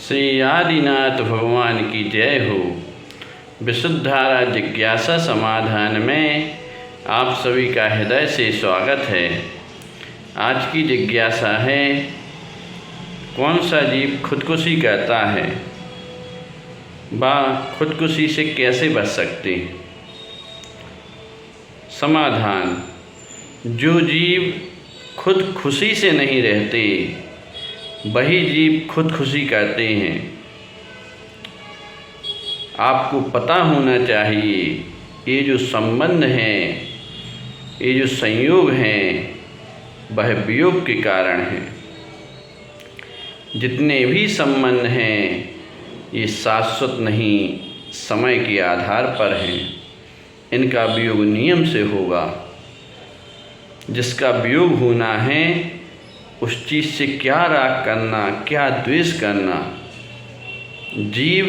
श्री आदिनाथ भगवान की जय हो। विशुद्धधारा जिज्ञासा समाधान में आप सभी का हृदय से स्वागत है। आज की जिज्ञासा है, कौन सा जीव खुदकुशी करता है व खुदकुशी से कैसे बच सकते हैं। समाधान, जो जीव खुद खुशी से नहीं रहते वही जीव खुदकुशी करते हैं। आपको पता होना चाहिए, ये जो संबंध हैं, ये जो संयोग हैं, वह वियोग के कारण है। जितने भी संबंध हैं ये शाश्वत नहीं, समय के आधार पर हैं। इनका वियोग नियम से होगा। जिसका वियोग होना है उस चीज़ से क्या राग करना, क्या द्वेष करना। जीव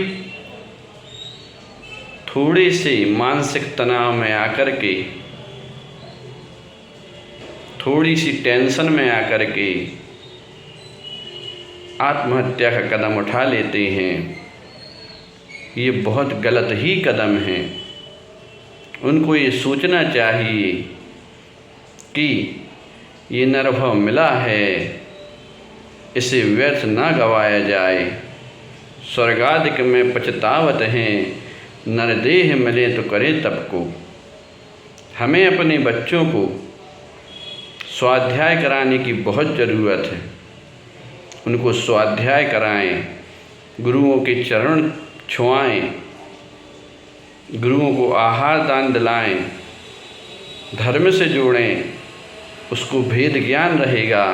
थोड़े से मानसिक तनाव में आकर के, थोड़ी सी टेंशन में आकर के आत्महत्या का कदम उठा लेते हैं। ये बहुत गलत ही कदम है। उनको ये सोचना चाहिए कि ये नरभव मिला है, इसे व्यर्थ ना गवाया जाए। स्वर्गादिक में पछतावत हैं, नरदेह मिले तो करे तब को। हमें अपने बच्चों को स्वाध्याय कराने की बहुत ज़रूरत है। उनको स्वाध्याय कराएं, गुरुओं के चरण छुआएं, गुरुओं को आहार दान दिलाएं, धर्म से जोड़ें। उसको भेद ज्ञान रहेगा,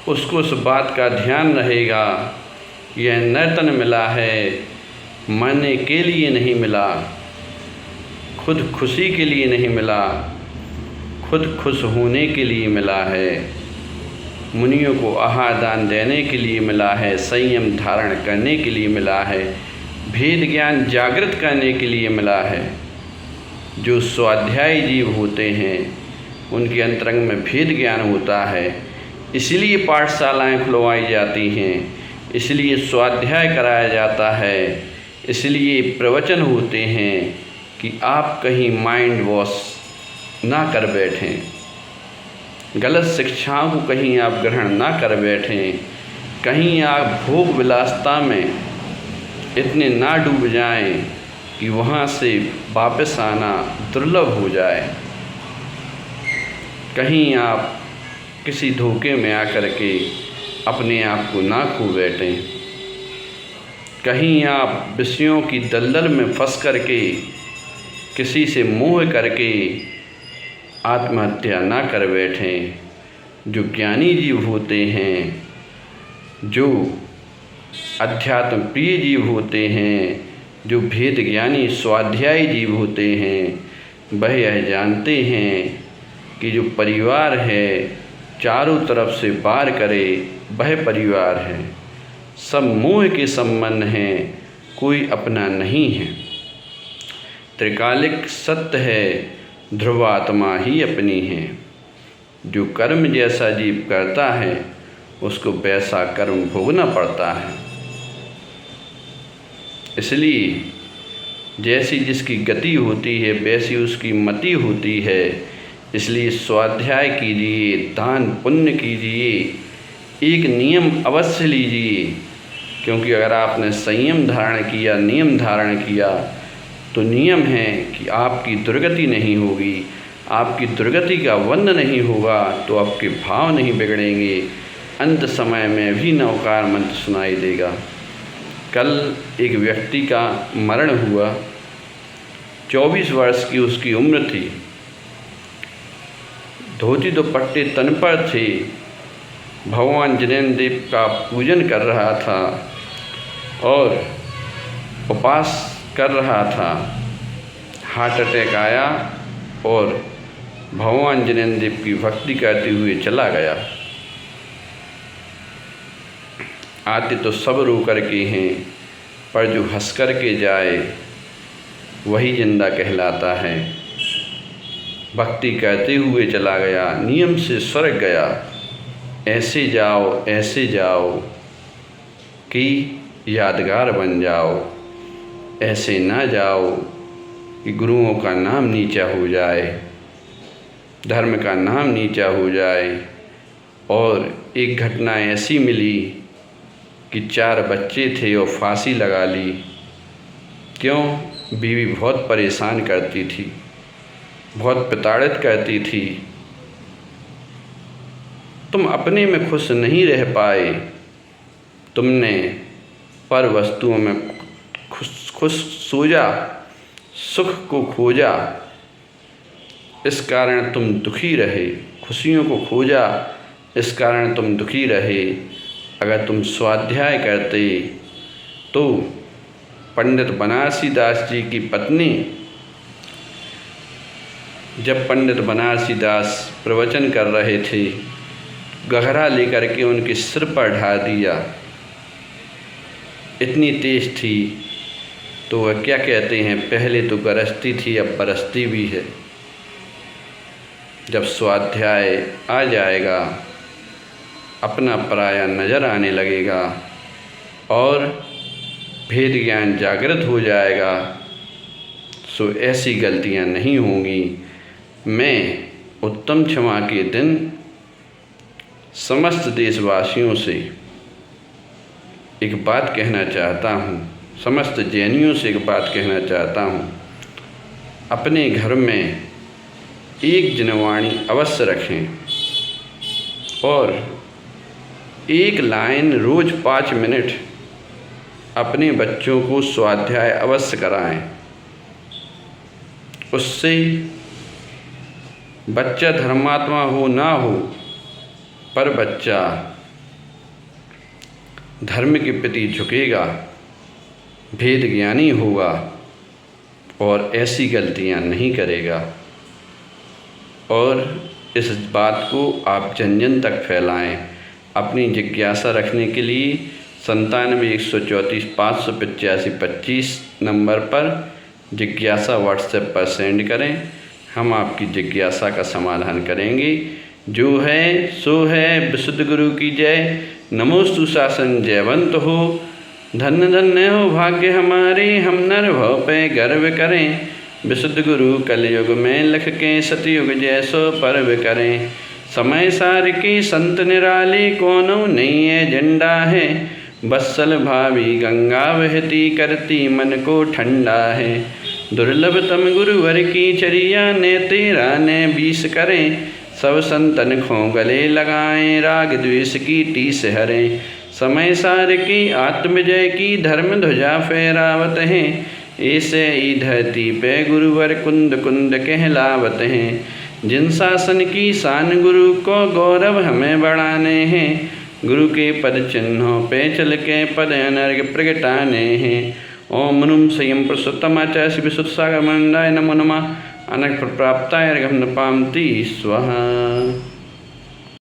उसको उस बात का ध्यान रहेगा, यह नर्तन मिला है मरने के लिए नहीं मिला, खुद खुशी के लिए नहीं मिला, खुद खुश होने के लिए मिला है। मुनियों को आहार दान देने के लिए मिला है, संयम धारण करने के लिए मिला है, भेद ज्ञान जागृत करने के लिए मिला है। जो स्वाध्यायी जीव होते हैं उनके अंतरंग में भेद ज्ञान होता है। इसलिए पाठशालाएं खुलवाई जाती हैं, इसलिए स्वाध्याय कराया जाता है, इसलिए प्रवचन होते हैं कि आप कहीं माइंड वॉश ना कर बैठें, गलत शिक्षाओं को कहीं आप ग्रहण ना कर बैठें, कहीं आप भोग विलासता में इतने ना डूब जाएं कि वहाँ से वापस आना दुर्लभ हो जाए। कहीं आप किसी धोखे में आकर के अपने आप को ना खो बैठें, कहीं आप विषयों की दलदल में फंस करके किसी से मोह करके आत्महत्या ना कर बैठें। जो ज्ञानी जीव होते हैं, जो अध्यात्म प्रिय जीव होते हैं, जो भेद ज्ञानी स्वाध्यायी जीव होते हैं, वह यह जानते हैं कि जो परिवार है चारों तरफ से पार करे वह परिवार है। सब मोह के संबंध हैं, कोई अपना नहीं है। त्रिकालिक सत्य है, ध्रुवात्मा ही अपनी है। जो कर्म जैसा जीव करता है उसको वैसा कर्म भोगना पड़ता है। इसलिए जैसी जिसकी गति होती है वैसी उसकी मति होती है। इसलिए स्वाध्याय कीजिए, दान पुण्य कीजिए, एक नियम अवश्य लीजिए। क्योंकि अगर आपने संयम धारण किया, नियम धारण किया तो नियम है कि आपकी दुर्गति नहीं होगी। आपकी दुर्गति का वंद नहीं होगा तो आपके भाव नहीं बिगड़ेंगे। अंत समय में भी नवकार मंत्र सुनाई देगा। कल एक व्यक्ति का मरण हुआ, 24 वर्ष की उसकी उम्र थी, धोती दुपट्टे तन पर थे, भगवान जिनेन्द्र देव का पूजन कर रहा था और उपवास कर रहा था। हार्ट अटैक आया और भगवान जिनेन्द्र देव की भक्ति करते हुए चला गया। आते तो सब रो कर के हैं, पर जो हंस कर के जाए वही जिंदा कहलाता है। भक्ति करते हुए चला गया, नियम से स्वर्ग गया। ऐसे जाओ, ऐसे जाओ। कि यादगार बन जाओ। ऐसे ना जाओ कि गुरुओं का नाम नीचा हो जाए, धर्म का नाम नीचा हो जाए। और एक घटना ऐसी मिली कि 4 बच्चे थे और फांसी लगा ली। क्यों? बीवी बहुत परेशान करती थी, बहुत प्रताड़ित करती थी। तुम अपने में खुश नहीं रह पाए, तुमने पर वस्तुओं में खुश सूझा, सुख को खोजा, इस कारण तुम दुखी रहे। खुशियों को खोजा, इस कारण तुम दुखी रहे। अगर तुम स्वाध्याय करते तो पंडित बनारसी दास जी की पत्नी, जब पंडित बनारसी दास प्रवचन कर रहे थे, गहरा लेकर के उनके सिर पर ढा दिया। इतनी तेज थी तो वह क्या कहते हैं, पहले तो गरजती थी अब बरसती भी है। जब स्वाध्याय आ जाएगा, अपना पराया नज़र आने लगेगा और भेद ज्ञान जागृत हो जाएगा, सो ऐसी गलतियां नहीं होंगी। मैं उत्तम क्षमा के दिन समस्त देशवासियों से एक बात कहना चाहता हूँ, समस्त जैनियों से एक बात कहना चाहता हूँ। अपने घर में एक जिनवाणी अवश्य रखें और एक लाइन रोज़ 5 मिनट अपने बच्चों को स्वाध्याय अवश्य कराएं। उससे बच्चा धर्मात्मा हो ना हो, पर बच्चा धर्म के प्रति झुकेगा, भेद ज्ञानी होगा और ऐसी गलतियां नहीं करेगा। और इस बात को आप जन जन तक फैलाएं। अपनी जिज्ञासा रखने के लिए 97 134 585 25 नंबर पर जिज्ञासा व्हाट्सएप पर सेंड करें। हम आपकी जिज्ञासा का समाधान करेंगे। जो है सो है। विशुद्ध गुरु की जय। नमोस्तु शासन जयवंत हो। धन्य धन्य हो भाग्य हमारे, हम नर भव पे गर्व करें। विशुद्ध गुरु कलयुग में लख के सतयुग जैसो पर्व करें। समय सार के संत निराले, कोनो नहीं है झंडा है। बत्सल भावी गंगा बहती, करती मन को ठंडा है। दुर्लभतम गुरुवर की चरिया, ने 13 ने 20 करें। सब संतन खो गले लगाएं, राग द्वेष की टीस हरें। समय सार की आत्मजय की, धर्म ध्वजा फहरावत हैं। ऐसे ही धरती पे गुरुवर कुंद कुंद कहलावत हैं। जिन शासन की शान गुरु को, गौरव हमें बढ़ाने हैं। गुरु के पद चिन्हों पे चल के पद अनर्घ प्रगटाने हैं। ओम नुम संयम प्रसुत्तमाचार्य श्री विशुद्ध सागर मंडाय नमो नमः। अनर्घ प्राप्ताय अर्घं न पामति स्वाहा।